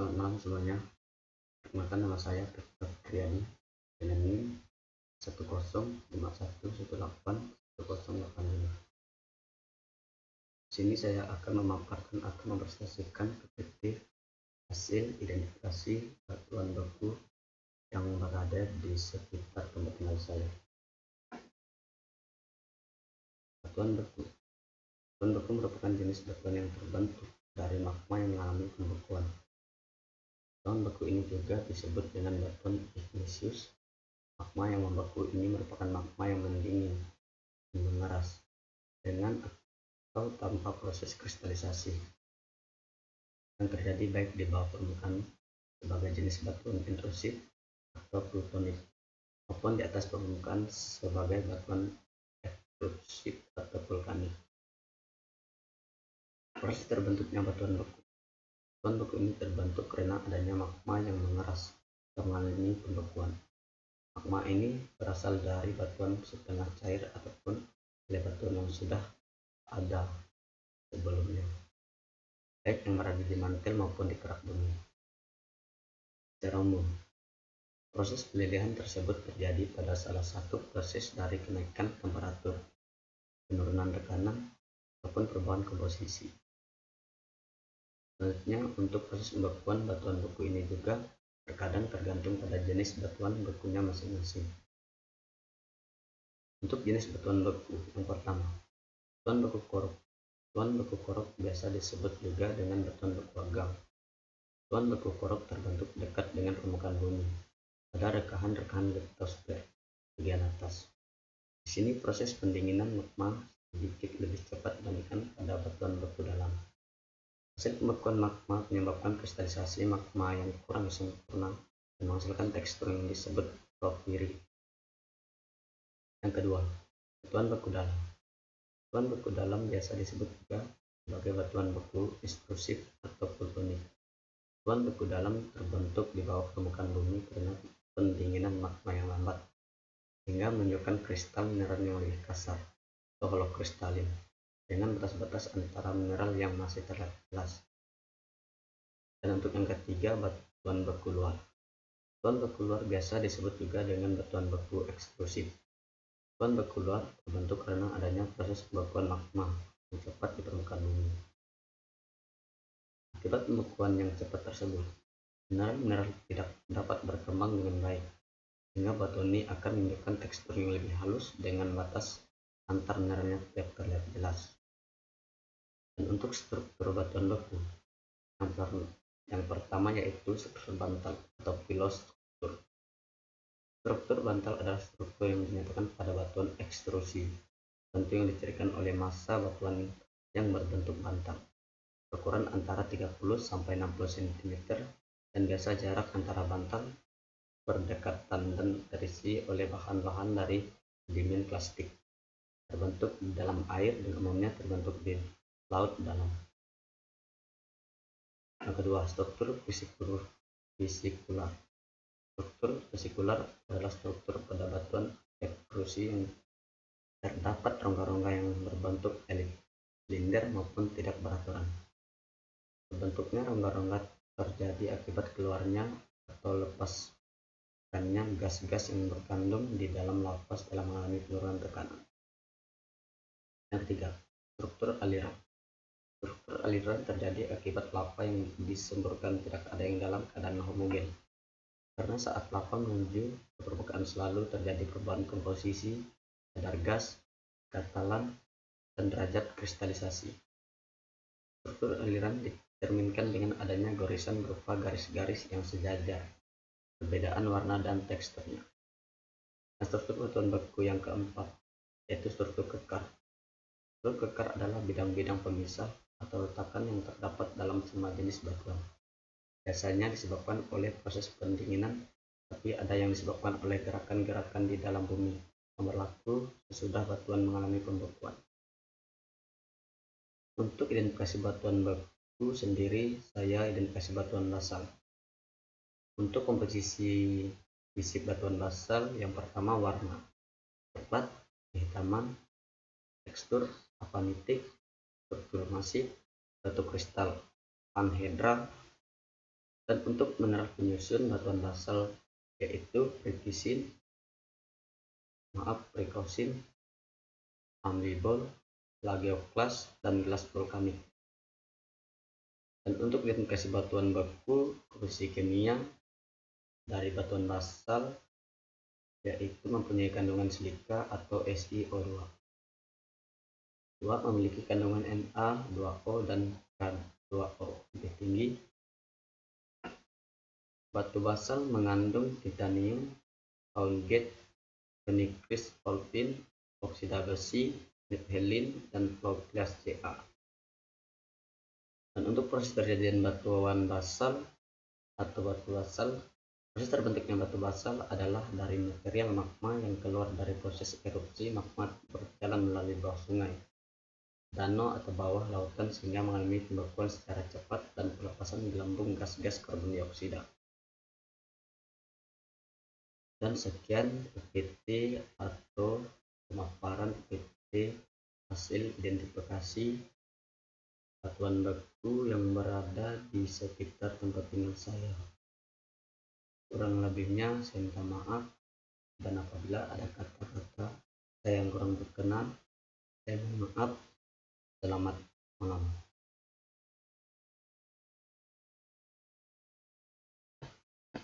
Selamat malam semuanya. Perkenalkan, nama saya Victor Triani dengan NIM 1051181081085. Di sini saya akan memaparkan atau mempresentasikan PPT hasil identifikasi batuan beku yang berada di sekitar tempat tinggal saya. Batuan beku merupakan jenis batuan yang terbentuk dari magma yang mengalami pembekuan. Batuan beku ini juga disebut dengan batuan igneous. Magma yang membeku ini merupakan magma yang mendingin dan mengeras dengan atau tanpa proses kristalisasi yang terjadi baik di bawah permukaan sebagai jenis batuan intrusif atau plutonik maupun di atas permukaan sebagai batuan ekstrusif atau vulkanik. Proses terbentuknya batuan beku. Batuan beku ini terbentuk karena adanya magma yang mengeras atau mengalami pembekuan. Magma ini berasal dari batuan setengah cair ataupun dari batuan yang sudah ada sebelumnya, baik yang berada di mantel maupun di kerak bumi. Secara umum, proses pelilihan tersebut terjadi pada salah satu proses dari kenaikan temperatur, penurunan tekanan, ataupun perubahan komposisi. Selanjutnya, untuk proses pembekuan batuan beku ini juga terkadang tergantung pada jenis batuan bekunya masing-masing. Untuk jenis batuan beku, yang pertama, batuan beku korup. Batuan beku korup biasa disebut juga dengan batuan beku agang. Batuan beku korup terbentuk dekat dengan permukaan bumi pada rekahan-rekahan litosfer bagian atas. Di sini proses pendinginan magma sedikit lebih cepat dibandingkan pada batuan beku dalam. Hasil pembekuan magma menyebabkan kristalisasi magma yang kurang sempurna dan menghasilkan tekstur yang disebut porfiri. Yang kedua, batuan beku dalam. Batuan beku dalam biasa disebut juga sebagai batuan beku ekstrusif atau plutonik. Batuan beku dalam terbentuk di bawah permukaan bumi karena pendinginan magma yang lambat, sehingga menunjukkan kristal mineral yang lebih kasar atau holokristalin dengan batas-batas antara mineral yang masih terlihat jelas. Dan untuk yang ketiga, batuan beku luar. Batuan beku luar biasa disebut juga dengan batuan beku ekstrusif. Batuan beku luar terbentuk karena adanya proses pembekuan magma yang cepat di permukaan bumi. Akibat pembekuan yang cepat tersebut, mineral-mineral tidak dapat berkembang dengan baik, sehingga batuan ini akan menunjukkan tekstur yang lebih halus dengan batas antar mineralnya tidak terlihat jelas. Dan untuk struktur batuan beku, yang pertama yaitu struktur bantal atau pilostruktur. Struktur bantal adalah struktur yang dinyatakan pada batuan ekstrusi, tentu yang dicirikan oleh massa batuan yang berbentuk bantal, berukuran antara 30-60 cm, dan biasa jarak antara bantal berdekatan dan terisi oleh bahan-bahan dari sedimen plastik, terbentuk di dalam air dan umumnya terbentuk di laut dalam. Yang kedua, struktur vesikular. Struktur vesikular adalah struktur pada batuan ekstrusi yang terdapat rongga-rongga yang berbentuk silinder maupun tidak beraturan. Terbentuknya rongga-rongga terjadi akibat keluarnya atau lepaskannya gas-gas yang berkandung di dalam lava setelah mengalami penurunan tekanan. Yang ketiga, struktur aliran. Struktur aliran terjadi akibat lava yang disemburkan tidak ada yang dalam keadaan homogen. Karena saat lava menuju ke permukaan selalu terjadi perubahan komposisi, kadar gas, dataran, dan derajat kristalisasi. Struktur aliran dicerminkan dengan adanya gorisan berupa garis-garis yang sejajar, perbedaan warna dan teksturnya. Nah, struktur batuan beku yang keempat yaitu struktur kekar. Struktur kekar adalah bidang-bidang pemisah atau letakan yang terdapat dalam semua jenis batuan. Biasanya disebabkan oleh proses pendinginan, tapi ada yang disebabkan oleh gerakan-gerakan di dalam bumi yang berlaku sesudah batuan mengalami pembekuan. Untuk identifikasi batuan beku sendiri, saya identifikasi batuan basal. Untuk komposisi fisik batuan basal, yang pertama warna coklat, kehitaman, tekstur apanitik, struktur masif, batu kristal anhedral, Dan untuk mineral penyusun batuan basal yaitu precausin, amphibol, lagioklas, dan gelas vulkanik. Dan untuk identifikasi batuan beku, komposisi kimia dari batuan basal yaitu mempunyai kandungan silika atau SiO2, memiliki kandungan Na, 2O, dan K2O lebih tinggi. Batu basal mengandung titanium, augite, phoenix olivin, oksida besi, nephelin, dan flokias Ca. Dan untuk proses terjadian batuan basal atau batu basal, proses terbentuknya batu basal adalah dari material magma yang keluar dari proses erupsi magma berjalan melalui bawah sungai, danau atau bawah lautan sehingga mengalami pembekuan secara cepat dan pelepasan gelembung gas-gas karbon dioksida. Dan sekian PPT atau pemaparan PPT hasil identifikasi batuan beku yang berada di sekitar tempat tinggal saya. Kurang lebihnya saya minta maaf, dan apabila ada kata-kata saya yang kurang berkenan, saya mohon maaf. Selamat malam.